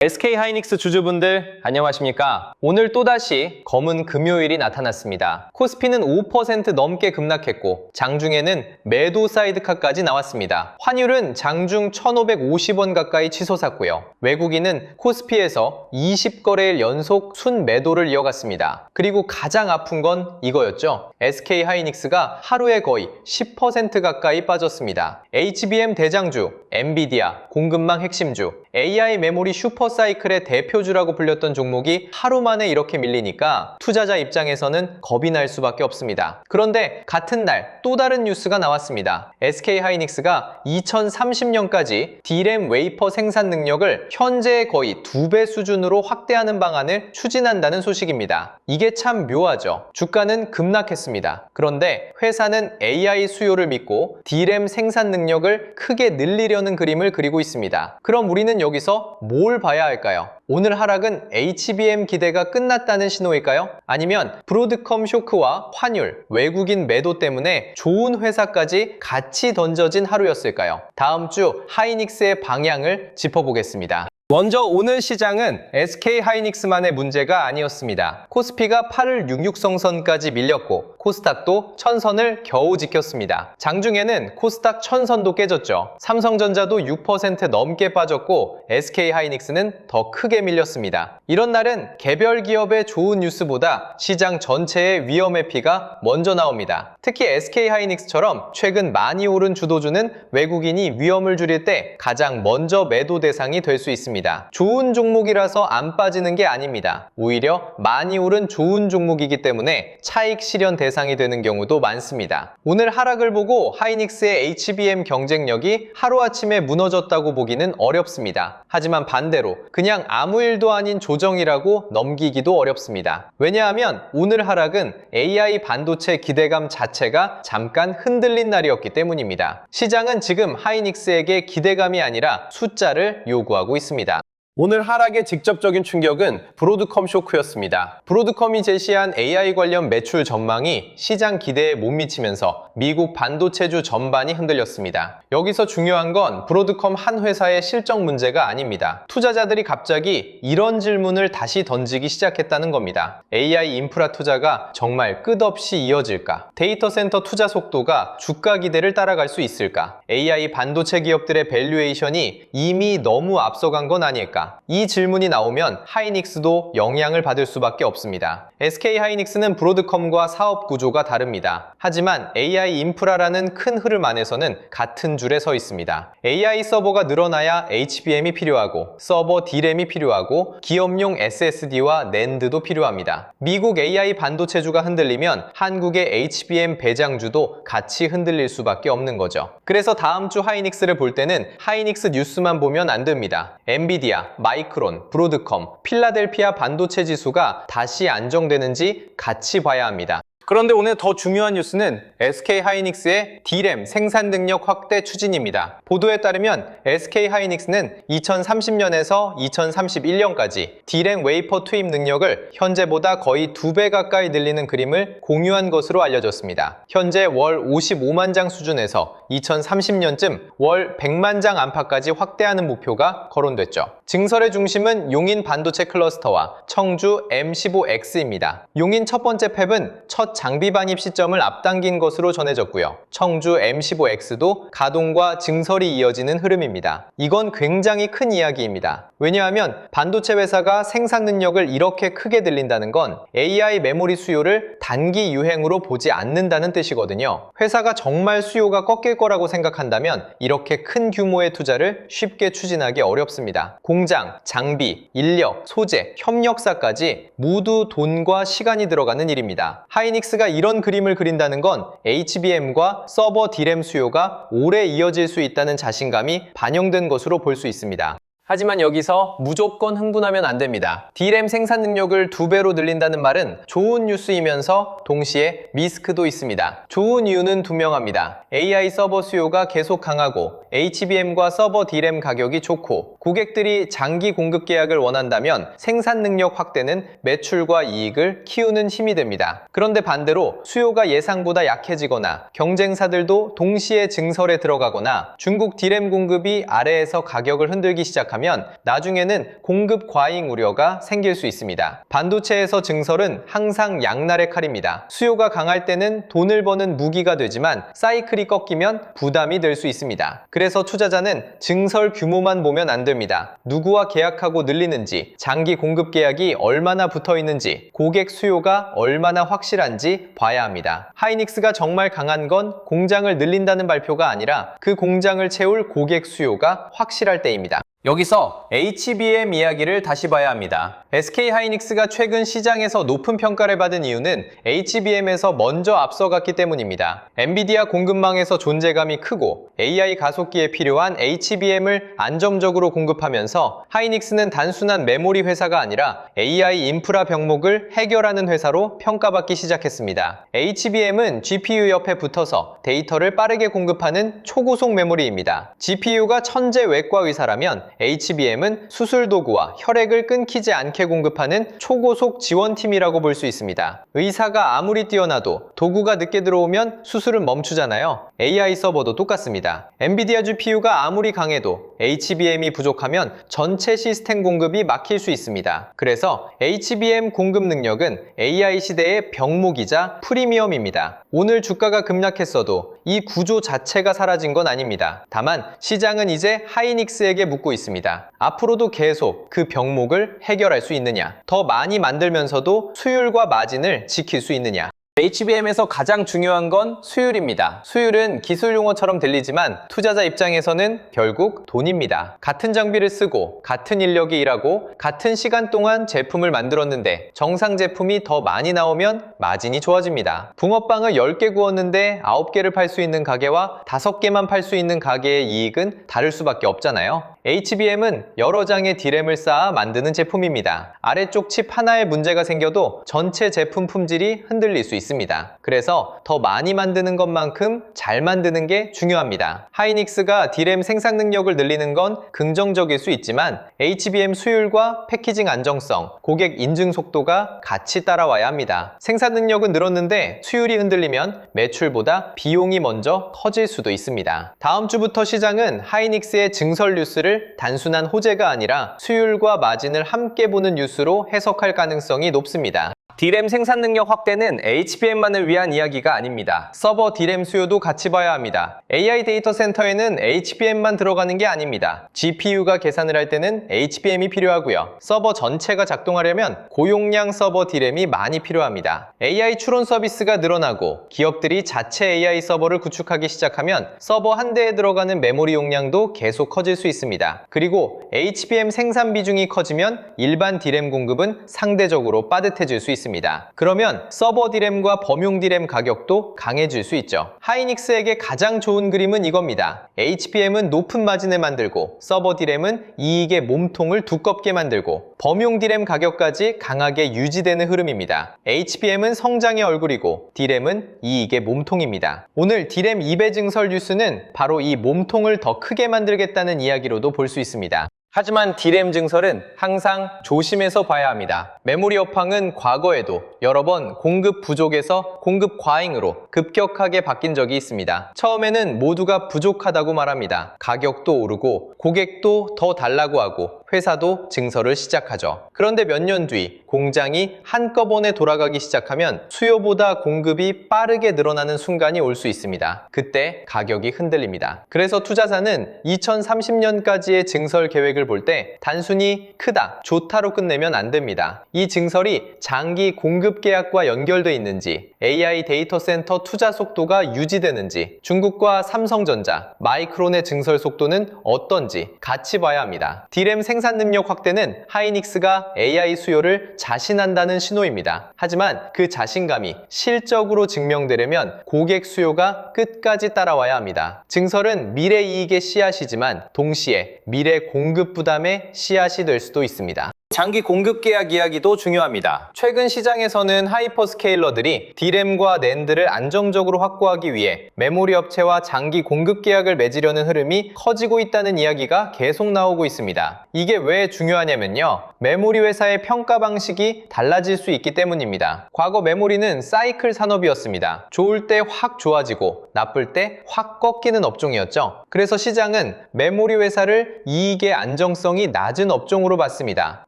SK하이닉스 주주분들 안녕하십니까? 오늘 또다시 검은 금요일이 나타났습니다. 코스피는 5% 넘게 급락했고 장중에는 매도 사이드카까지 나왔습니다. 환율은 장중 1,550원 가까이 치솟았고요. 외국인은 코스피에서 20거래일 연속 순매도를 이어갔습니다. 그리고 가장 아픈 건 이거였죠. SK하이닉스가 하루에 거의 10% 가까이 빠졌습니다. HBM 대장주, 엔비디아, 공급망 핵심주, AI 메모리 슈퍼사이클의 대표주라고 불렸던 종목이 하루 만에 이렇게 밀리니까 투자자 입장에서는 겁이 날 수밖에 없습니다. 그런데 같은 날 또 다른 뉴스가 나왔습니다. SK하이닉스가 2030년까지 D램 웨이퍼 생산 능력을 현재의 거의 2배 수준으로 확대하는 방안을 추진한다는 소식입니다. 이게 참 묘하죠. 주가는 급락했습니다. 그런데 회사는 AI 수요를 믿고 D램 생산 능력을 크게 늘리려는 그림을 그리고 있습니다. 그럼 우리는 여기서 뭘 봐야 할까요? 오늘 하락은 HBM 기대가 끝났다는 신호일까요? 아니면 브로드컴 쇼크와 환율, 외국인 매도 때문에 좋은 회사까지 같이 던져진 하루였을까요? 다음 주 하이닉스의 방향을 짚어보겠습니다. 먼저 오늘 시장은 SK하이닉스만의 문제가 아니었습니다. 코스피가 8을 66성선까지 밀렸고 코스닥도 1000선을 겨우 지켰습니다. 장중에는 코스닥 1000선도 깨졌죠. 삼성전자도 6% 넘게 빠졌고 SK하이닉스는 더 크게 밀렸습니다. 이런 날은 개별 기업의 좋은 뉴스보다 시장 전체의 위험의 피가 먼저 나옵니다. 특히 SK하이닉스처럼 최근 많이 오른 주도주는 외국인이 위험을 줄일 때 가장 먼저 매도 대상이 될 수 있습니다. 좋은 종목이라서 안 빠지는 게 아닙니다. 오히려 많이 오른 좋은 종목이기 때문에 차익 실현 대상이 되는 경우도 많습니다. 오늘 하락을 보고 하이닉스의 HBM 경쟁력이 하루아침에 무너졌다고 보기는 어렵습니다. 하지만 반대로 그냥 아무 일도 아닌 조정이라고 넘기기도 어렵습니다. 왜냐하면 오늘 하락은 AI 반도체 기대감 자체가 잠깐 흔들린 날이었기 때문입니다. 시장은 지금 하이닉스에게 기대감이 아니라 숫자를 요구하고 있습니다. 오늘 하락의 직접적인 충격은 브로드컴 쇼크였습니다. 브로드컴이 제시한 AI 관련 매출 전망이 시장 기대에 못 미치면서 미국 반도체주 전반이 흔들렸습니다. 여기서 중요한 건 브로드컴 한 회사의 실적 문제가 아닙니다. 투자자들이 갑자기 이런 질문을 다시 던지기 시작했다는 겁니다. AI 인프라 투자가 정말 끝없이 이어질까? 데이터 센터 투자 속도가 주가 기대를 따라갈 수 있을까? AI 반도체 기업들의 밸류에이션이 이미 너무 앞서간 건 아닐까? 이 질문이 나오면 하이닉스도 영향을 받을 수밖에 없습니다. SK하이닉스는 브로드컴과 사업 구조가 다릅니다. 하지만 AI 인프라라는 큰 흐름 안에서는 같은 줄에 서 있습니다. AI 서버가 늘어나야 HBM이 필요하고 서버 D램이 필요하고 기업용 SSD와 낸드도 필요합니다. 미국 AI 반도체주가 흔들리면 한국의 HBM 배장주도 같이 흔들릴 수밖에 없는 거죠. 그래서 다음 주 하이닉스를 볼 때는 하이닉스 뉴스만 보면 안 됩니다. 엔비디아, 마이크론, 브로드컴, 필라델피아 반도체 지수가 다시 안정되는지 같이 봐야 합니다. 그런데 오늘 더 중요한 뉴스는 SK하이닉스의 D램 생산 능력 확대 추진입니다. 보도에 따르면 SK하이닉스는 2030년에서 2031년까지 D램 웨이퍼 투입 능력을 현재보다 거의 2배 가까이 늘리는 그림을 공유한 것으로 알려졌습니다. 현재 월 55만 장 수준에서 2030년쯤 월 100만 장 안팎까지 확대하는 목표가 거론됐죠. 증설의 중심은 용인 반도체 클러스터와 청주 M15X입니다. 용인 첫 번째 팹은 첫 장비 반입 시점을 앞당긴 것으로 전해졌고요. 청주 M15X도 가동과 증설이 이어지는 흐름입니다. 이건 굉장히 큰 이야기입니다. 왜냐하면 반도체 회사가 생산 능력을 이렇게 크게 늘린다는 건 AI 메모리 수요를 단기 유행으로 보지 않는다는 뜻이거든요. 회사가 정말 수요가 꺾일 거라고 생각한다면 이렇게 큰 규모의 투자를 쉽게 추진하기 어렵습니다. 공장, 장비, 인력, 소재, 협력사까지 모두 돈과 시간이 들어가는 일입니다. 하이닉스가 이런 그림을 그린다는 건 HBM과 서버 D램 수요가 오래 이어질 수 있다는 자신감이 반영된 것으로 볼 수 있습니다. 하지만 여기서 무조건 흥분하면 안 됩니다. D램 생산 능력을 2배로 늘린다는 말은 좋은 뉴스이면서 동시에 리스크도 있습니다. 좋은 이유는 분명합니다. AI 서버 수요가 계속 강하고 HBM과 서버 D램 가격이 좋고 고객들이 장기 공급 계약을 원한다면 생산 능력 확대는 매출과 이익을 키우는 힘이 됩니다. 그런데 반대로 수요가 예상보다 약해지거나 경쟁사들도 동시에 증설에 들어가거나 중국 D램 공급이 아래에서 가격을 흔들기 시작하면 시작하면 나중에는 공급 과잉 우려가 생길 수 있습니다. 반도체에서 증설은 항상 양날의 칼입니다. 수요가 강할 때는 돈을 버는 무기가 되지만 사이클이 꺾이면 부담이 될 수 있습니다. 그래서 투자자는 증설 규모만 보면 안 됩니다. 누구와 계약하고 늘리는지, 장기 공급 계약이 얼마나 붙어 있는지, 고객 수요가 얼마나 확실한지 봐야 합니다. 하이닉스가 정말 강한 건 공장을 늘린다는 발표가 아니라 그 공장을 채울 고객 수요가 확실할 때입니다. 여기서 HBM 이야기를 다시 봐야 합니다. SK하이닉스가 최근 시장에서 높은 평가를 받은 이유는 HBM에서 먼저 앞서갔기 때문입니다. 엔비디아 공급망에서 존재감이 크고 AI 가속기에 필요한 HBM을 안정적으로 공급하면서 하이닉스는 단순한 메모리 회사가 아니라 AI 인프라 병목을 해결하는 회사로 평가받기 시작했습니다. HBM은 GPU 옆에 붙어서 데이터를 빠르게 공급하는 초고속 메모리입니다. GPU가 천재 외과 의사라면 HBM은 수술 도구와 혈액을 끊기지 않게 공급하는 초고속 지원팀이라고 볼 수 있습니다. 의사가 아무리 뛰어나도 도구가 늦게 들어오면 수술은 멈추잖아요. AI 서버도 똑같습니다. 엔비디아 GPU가 아무리 강해도 HBM이 부족하면 전체 시스템 공급이 막힐 수 있습니다. 그래서 HBM 공급 능력은 AI 시대의 병목이자 프리미엄입니다. 오늘 주가가 급락했어도 이 구조 자체가 사라진 건 아닙니다. 다만 시장은 이제 하이닉스에게 묻고 있습니다. 앞으로도 계속 그 병목을 해결할 수 있느냐, 더 많이 만들면서도 수율과 마진을 지킬 수 있느냐. HBM에서 가장 중요한 건 수율입니다. 수율은 기술 용어처럼 들리지만 투자자 입장에서는 결국 돈입니다. 같은 장비를 쓰고 같은 인력이 일하고 같은 시간 동안 제품을 만들었는데 정상 제품이 더 많이 나오면 마진이 좋아집니다. 붕어빵을 10개 구웠는데 9개를 팔 수 있는 가게와 5개만 팔 수 있는 가게의 이익은 다를 수밖에 없잖아요. HBM은 여러 장의 D램을 쌓아 만드는 제품입니다. 아래쪽 칩 하나에 문제가 생겨도 전체 제품 품질이 흔들릴 수 있습니다. 그래서 더 많이 만드는 것만큼 잘 만드는 게 중요합니다. 하이닉스가 D램 생산 능력을 늘리는 건 긍정적일 수 있지만 HBM 수율과 패키징 안정성, 고객 인증 속도가 같이 따라와야 합니다. 생산 능력은 늘었는데 수율이 흔들리면 매출보다 비용이 먼저 커질 수도 있습니다. 다음 주부터 시장은 하이닉스의 증설 뉴스를 단순한 호재가 아니라 수율과 마진을 함께 보는 뉴스로 해석할 가능성이 높습니다. D램 생산 능력 확대는 HBM만을 위한 이야기가 아닙니다. 서버 D램 수요도 같이 봐야 합니다. AI 데이터 센터에는 HBM만 들어가는 게 아닙니다. GPU가 계산을 할 때는 HBM이 필요하고요. 서버 전체가 작동하려면 고용량 서버 D램이 많이 필요합니다. AI 추론 서비스가 늘어나고 기업들이 자체 AI 서버를 구축하기 시작하면 서버 한 대에 들어가는 메모리 용량도 계속 커질 수 있습니다. 그리고 HBM 생산 비중이 커지면 일반 D램 공급은 상대적으로 빠듯해질 수 있습니다. 그러면 서버 D램과 범용 D램 가격도 강해질 수 있죠. 하이닉스에게 가장 좋은 그림은 이겁니다. HBM은 높은 마진을 만들고 서버 D램은 이익의 몸통을 두껍게 만들고 범용 D램 가격까지 강하게 유지되는 흐름입니다. HBM은 성장의 얼굴이고 D램은 이익의 몸통입니다. 오늘 D램 2배 증설 뉴스는 바로 이 몸통을 더 크게 만들겠다는 이야기로도 볼 수 있습니다. 하지만 D램 증설은 항상 조심해서 봐야 합니다. 메모리 업황은 과거에도 여러 번 공급 부족에서 공급 과잉으로 급격하게 바뀐 적이 있습니다. 처음에는 모두가 부족하다고 말합니다. 가격도 오르고 고객도 더 달라고 하고 회사도 증설을 시작하죠. 그런데 몇 년 뒤 공장이 한꺼번에 돌아가기 시작하면 수요보다 공급이 빠르게 늘어나는 순간이 올 수 있습니다. 그때 가격이 흔들립니다. 그래서 투자자는 2030년까지의 증설 계획을 볼 때 단순히 크다, 좋다로 끝내면 안 됩니다. 이 증설이 장기 공급 계약과 연결돼 있는지, AI 데이터 센터 투자 속도가 유지되는지, 중국과 삼성전자, 마이크론의 증설 속도는 어떤지 같이 봐야 합니다. D램 생산 능력 확대는 하이닉스가 AI 수요를 자신한다는 신호입니다. 하지만 그 자신감이 실적으로 증명되려면 고객 수요가 끝까지 따라와야 합니다. 증설은 미래 이익의 씨앗이지만 동시에 미래 공급 부담의 씨앗이 될 수도 있습니다. 장기 공급 계약 이야기도 중요합니다. 최근 시장에서는 하이퍼스케일러들이 D램과 낸드를 안정적으로 확보하기 위해 메모리 업체와 장기 공급 계약을 맺으려는 흐름이 커지고 있다는 이야기가 계속 나오고 있습니다. 이게 왜 중요하냐면요. 메모리 회사의 평가 방식이 달라질 수 있기 때문입니다. 과거 메모리는 사이클 산업이었습니다. 좋을 때 확 좋아지고 나쁠 때 확 꺾이는 업종이었죠. 그래서 시장은 메모리 회사를 이익의 안정성이 낮은 업종으로 봤습니다.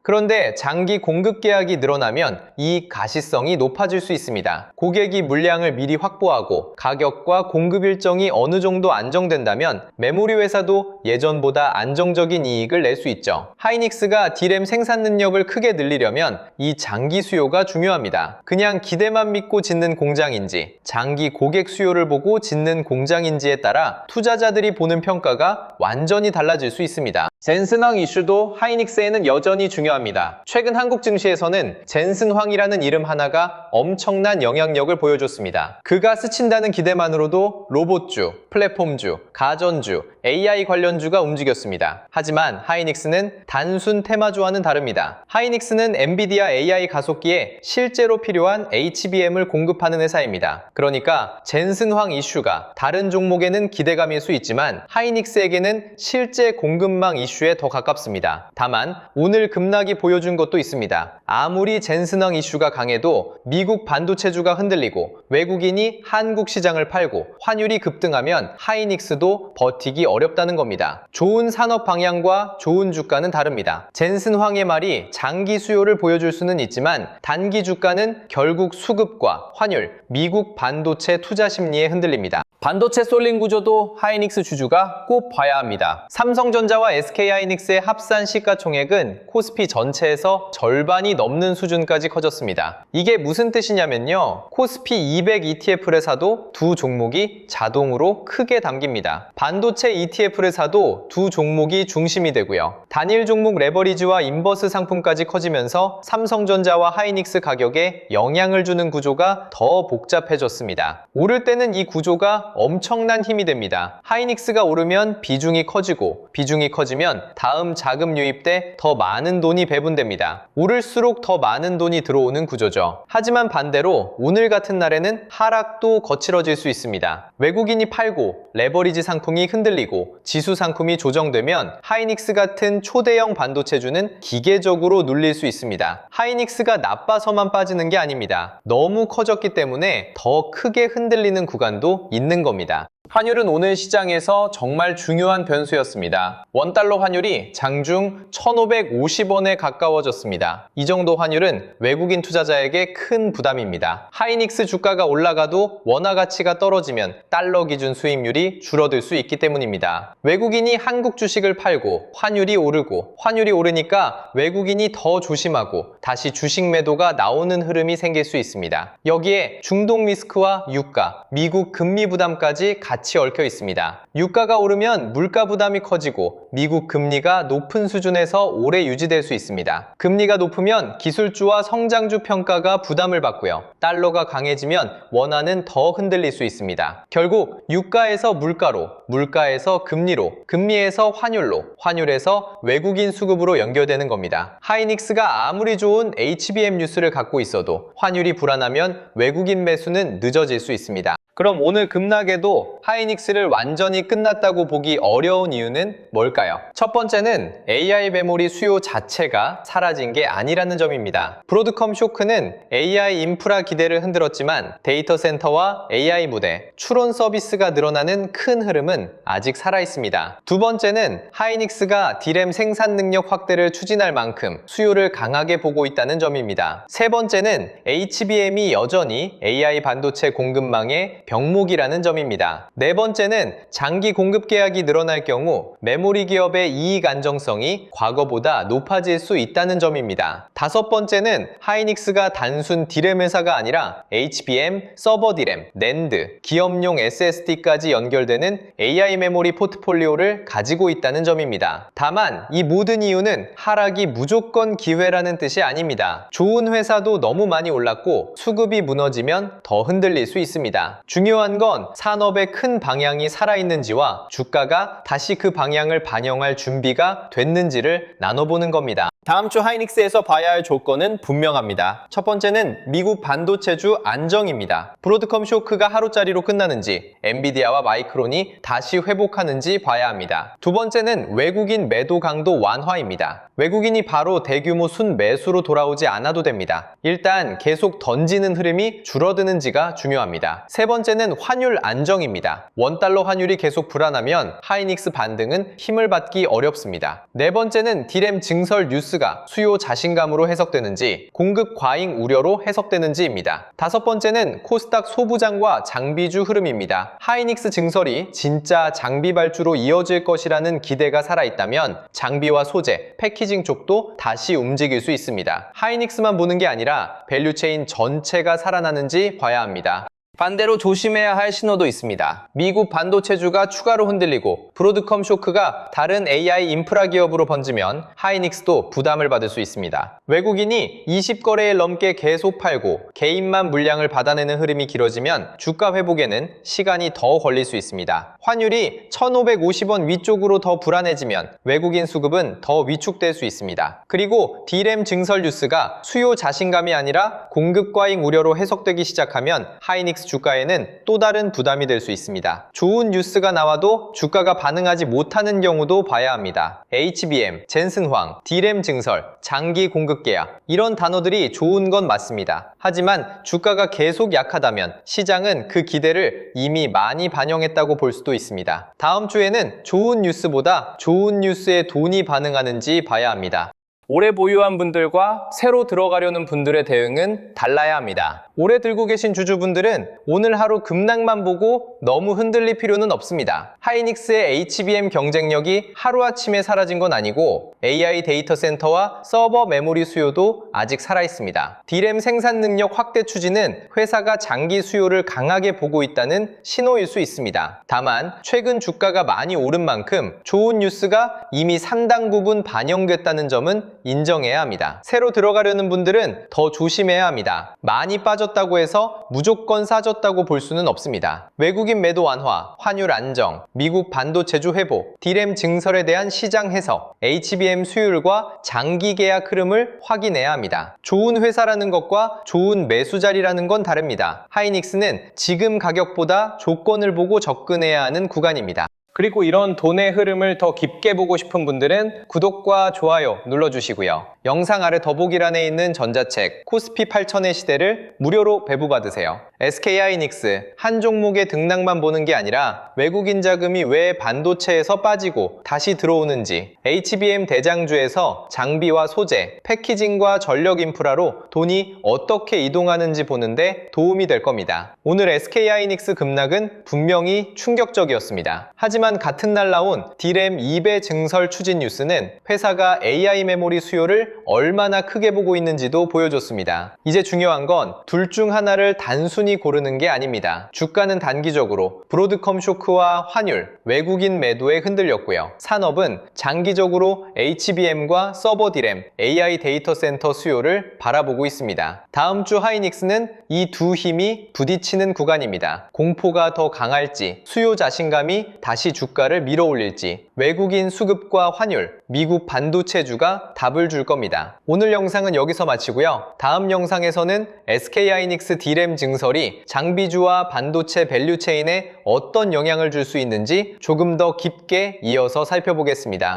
그런데 장기 공급 계약이 늘어나면 이익 가시성이 높아질 수 있습니다. 고객이 물량을 미리 확보하고 가격과 공급 일정이 어느 정도 안정된다면 메모리 회사도 예전보다 안정적인 이익을 낼 수 있죠. 하이닉스가 D램 생산 능력을 크게 늘리려면 이 장기 수요가 중요합니다. 그냥 기대만 믿고 짓는 공장인지 장기 고객 수요를 보고 짓는 공장인지에 따라 투자자들이 보는 평가가 완전히 달라질 수 있습니다. 젠슨황 이슈도 하이닉스에는 여전히 중요합니다. 최근 한국 증시에서는 젠슨황이라는 이름 하나가 엄청난 영향력을 보여줬습니다. 그가 스친다는 기대만으로도 로봇주, 플랫폼주, 가전주, AI 관련주가 움직였습니다. 하지만 하이닉스는 단순 테마주와는 다릅니다. 하이닉스는 엔비디아 AI 가속기에 실제로 필요한 HBM을 공급하는 회사입니다. 그러니까 젠슨황 이슈가 다른 종목에는 기대감일 수 있지만 하이닉스에게는 실제 공급망 이슈에 더 가깝습니다. 다만 오늘 급락이 보여준 것도 있습니다. 아무리 젠슨황 이슈가 강해도 미국 반도체주가 흔들리고 외국인이 한국 시장을 팔고 환율이 급등하면 하이닉스도 버티기 어렵다는 겁니다. 좋은 산업 방향과 좋은 주가는 다릅니다. 젠슨황의 말이 장기 수요를 보여줄 수는 있지만 단기 주가는 결국 수급과 환율, 미국 반도체 투자 심리에 흔들립니다. 반도체 쏠림 구조도 하이닉스 주주가 꼭 봐야 합니다. 삼성전자와 SK하이닉스의 합산 시가총액은 코스피 전체에서 절반이 넘는 수준까지 커졌습니다. 이게 무슨 뜻이냐면요. 코스피 200 ETF를 사도 두 종목이 자동으로 크게 담깁니다. 반도체 ETF를 사도 두 종목이 중심이 되고요. 단일 종목 레버리지와 인버스 상품까지 커지면서 삼성전자와 하이닉스 가격에 영향을 주는 구조가 더 복잡해졌습니다. 오를 때는 이 구조가 엄청난 힘이 됩니다. 하이닉스가 오르면 비중이 커지고 비중이 커지면 다음 자금 유입 때 더 많은 돈이 배분됩니다. 오를수록 더 많은 돈이 들어오는 구조죠. 하지만 반대로 오늘 같은 날에는 하락도 거칠어질 수 있습니다. 외국인이 팔고 레버리지 상품이 흔들리고 지수 상품이 조정되면 하이닉스 같은 초대형 반도체주는 기계적으로 눌릴 수 있습니다. 하이닉스가 나빠서만 빠지는 게 아닙니다. 너무 커졌기 때문에 더 크게 흔들리는 구간도 있는 겁니다. 환율은 오늘 시장에서 정말 중요한 변수였습니다. 원달러 환율이 장중 1,550원에 가까워졌습니다. 이 정도 환율은 외국인 투자자에게 큰 부담입니다. 하이닉스 주가가 올라가도 원화 가치가 떨어지면 달러 기준 수익률이 줄어들 수 있기 때문입니다. 외국인이 한국 주식을 팔고 환율이 오르고 환율이 오르니까 외국인이 더 조심하고 다시 주식 매도가 나오는 흐름이 생길 수 있습니다. 여기에 중동 리스크와 유가, 미국 금리 부담까지 같이 얽혀 있습니다. 유가가 오르면 물가 부담이 커지고 미국 금리가 높은 수준에서 오래 유지될 수 있습니다. 금리가 높으면 기술주와 성장주 평가가 부담을 받고요. 달러가 강해지면 원화는 더 흔들릴 수 있습니다. 결국 유가에서 물가로, 물가에서 금리로, 금리에서 환율로, 환율에서 외국인 수급으로 연결되는 겁니다. 하이닉스가 아무리 좋은 HBM 뉴스를 갖고 있어도 환율이 불안하면 외국인 매수는 늦어질 수 있습니다. 그럼 오늘 급락에도 하이닉스를 완전히 끝났다고 보기 어려운 이유는 뭘까요? 첫 번째는 AI 메모리 수요 자체가 사라진 게 아니라는 점입니다. 브로드컴 쇼크는 AI 인프라 기대를 흔들었지만 데이터 센터와 AI 무대, 추론 서비스가 늘어나는 큰 흐름은 아직 살아있습니다. 두 번째는 하이닉스가 D램 생산 능력 확대를 추진할 만큼 수요를 강하게 보고 있다는 점입니다. 세 번째는 HBM이 여전히 AI 반도체 공급망의 병목이라는 점입니다. 네 번째는 장기 공급 계약이 늘어날 경우 메모리 기업의 이익 안정성이 과거보다 높아질 수 있다는 점입니다. 다섯 번째는 하이닉스가 단순 D램 회사가 아니라 HBM, 서버 D램, 낸드, 기업용 SSD까지 연결되는 AI 메모리 포트폴리오를 가지고 있다는 점입니다. 다만 이 모든 이유는 하락이 무조건 기회라는 뜻이 아닙니다. 좋은 회사도 너무 많이 올랐고 수급이 무너지면 더 흔들릴 수 있습니다. 중요한 건 산업의 큰 방향이 살아있는지와 주가가 다시 그 방향을 반영할 준비가 됐는지를 나눠보는 겁니다. 다음 주 하이닉스에서 봐야 할 조건은 분명합니다. 첫 번째는 미국 반도체주 안정입니다. 브로드컴 쇼크가 하루짜리로 끝나는지 엔비디아와 마이크론이 다시 회복하는지 봐야 합니다. 두 번째는 외국인 매도 강도 완화입니다. 외국인이 바로 대규모 순매수로 돌아오지 않아도 됩니다. 일단 계속 던지는 흐름이 줄어드는지가 중요합니다. 세 번째 번째는 환율 안정입니다. 원달러 환율이 계속 불안하면 하이닉스 반등은 힘을 받기 어렵습니다. 네 번째는 D램 증설 뉴스가 수요 자신감으로 해석되는지 공급 과잉 우려로 해석되는지입니다. 다섯 번째는 코스닥 소부장과 장비주 흐름입니다. 하이닉스 증설이 진짜 장비 발주로 이어질 것이라는 기대가 살아있다면 장비와 소재, 패키징 쪽도 다시 움직일 수 있습니다. 하이닉스만 보는 게 아니라 밸류체인 전체가 살아나는지 봐야 합니다. 반대로 조심해야 할 신호도 있습니다. 미국 반도체주가 추가로 흔들리고 브로드컴 쇼크가 다른 AI 인프라 기업으로 번지면 하이닉스도 부담을 받을 수 있습니다. 외국인이 20거래일 넘게 계속 팔고 개인만 물량을 받아내는 흐름이 길어지면 주가 회복에는 시간이 더 걸릴 수 있습니다. 환율이 1,550원 위쪽으로 더 불안해지면 외국인 수급은 더 위축될 수 있습니다. 그리고 D램 증설 뉴스가 수요 자신감이 아니라 공급 과잉 우려로 해석되기 시작하면 하이닉스 주가에는 또 다른 부담이 될 수 있습니다. 좋은 뉴스가 나와도 주가가 반응하지 못하는 경우도 봐야 합니다. HBM, 젠슨황, D램 증설, 장기 공급 계약 이런 단어들이 좋은 건 맞습니다. 하지만 주가가 계속 약하다면 시장은 그 기대를 이미 많이 반영했다고 볼 수도 있습니다. 다음 주에는 좋은 뉴스보다 좋은 뉴스에 돈이 반응하는지 봐야 합니다. 오래 보유한 분들과 새로 들어가려는 분들의 대응은 달라야 합니다. 오래 들고 계신 주주분들은 오늘 하루 급락만 보고 너무 흔들릴 필요는 없습니다. 하이닉스의 HBM 경쟁력이 하루아침에 사라진 건 아니고 AI 데이터 센터와 서버 메모리 수요도 아직 살아있습니다. D램 생산 능력 확대 추진은 회사가 장기 수요를 강하게 보고 있다는 신호일 수 있습니다. 다만 최근 주가가 많이 오른 만큼 좋은 뉴스가 이미 상당 부분 반영됐다는 점은 인정해야 합니다. 새로 들어가려는 분들은 더 조심해야 합니다. 많이 빠졌다고 해서 무조건 싸졌다고 볼 수는 없습니다. 외국인 매도 완화, 환율 안정, 미국 반도체주 회복, D램 증설에 대한 시장 해석, HBM 수율과 장기 계약 흐름을 확인해야 합니다. 좋은 회사라는 것과 좋은 매수 자리라는 건 다릅니다. 하이닉스는 지금 가격보다 조건을 보고 접근해야 하는 구간입니다. 그리고 이런 돈의 흐름을 더 깊게 보고 싶은 분들은 구독과 좋아요 눌러주시고요. 영상 아래 더보기란에 있는 전자책 코스피 8000의 시대를 무료로 배부받으세요. SK하이닉스 한 종목의 등락만 보는 게 아니라 외국인 자금이 왜 반도체에서 빠지고 다시 들어오는지, HBM 대장주에서 장비와 소재, 패키징과 전력 인프라로 돈이 어떻게 이동하는지 보는데 도움이 될 겁니다. 오늘 SK하이닉스 급락은 분명히 충격적이었습니다. 하지만 같은 날 나온 D램 2배 증설 추진 뉴스는 회사가 AI 메모리 수요를 얼마나 크게 보고 있는지도 보여줬습니다. 이제 중요한 건 둘 중 하나를 단순히 고르는 게 아닙니다. 주가는 단기적으로 브로드컴 쇼크와 환율, 외국인 매도에 흔들렸고요. 산업은 장기적으로 HBM과 서버 D램, AI 데이터 센터 수요를 바라보고 있습니다. 다음 주 하이닉스는 이 두 힘이 부딪히는 구간입니다. 공포가 더 강할지, 수요 자신감이 다시 주가를 밀어올릴지, 외국인 수급과 환율, 미국 반도체주가 답을 줄 겁니다. 오늘 영상은 여기서 마치고요. 다음 영상에서는 SK하이닉스 D램 증설이 장비주와 반도체 밸류체인에 어떤 영향을 줄 수 있는지 조금 더 깊게 이어서 살펴보겠습니다.